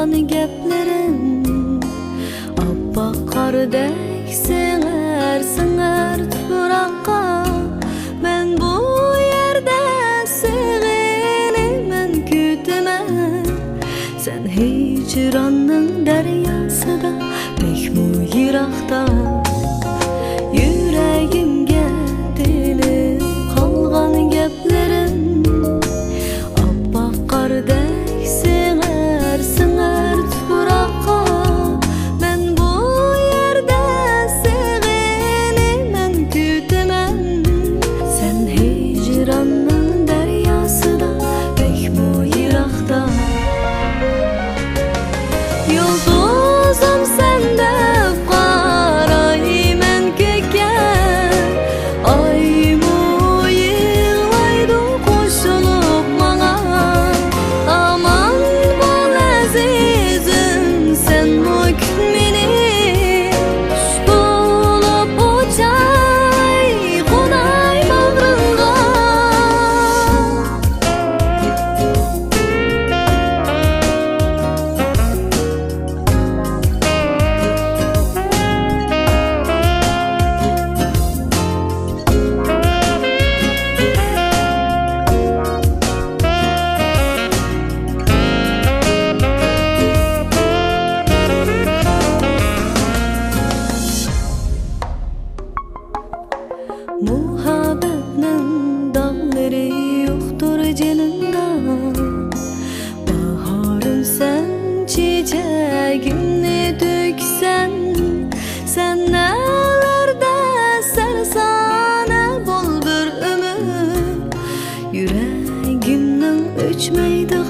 kalgan geplerim Appak qardek singer turakka Men bu yerde seni men kütümen Sen hicranның deryasıda Mehmu yirakta Yüreğimge denip kalgan geplerim Appak qardek singer turakka Men bu yerde seni men kütümen Sen hicranның deryasıda Mehmu yirakta Yıldızım sende qaraymen köken Aymu yıllaydı koşulup bana Aman bol azizim sen mükmini Tutulup uçay konay bağrınga Muhabbetnin dağları yoktur canımda Baharım sen çiçeğimni döksen Sen nelerde sersane bol bir ömür Yüreğimnin öçmeydiği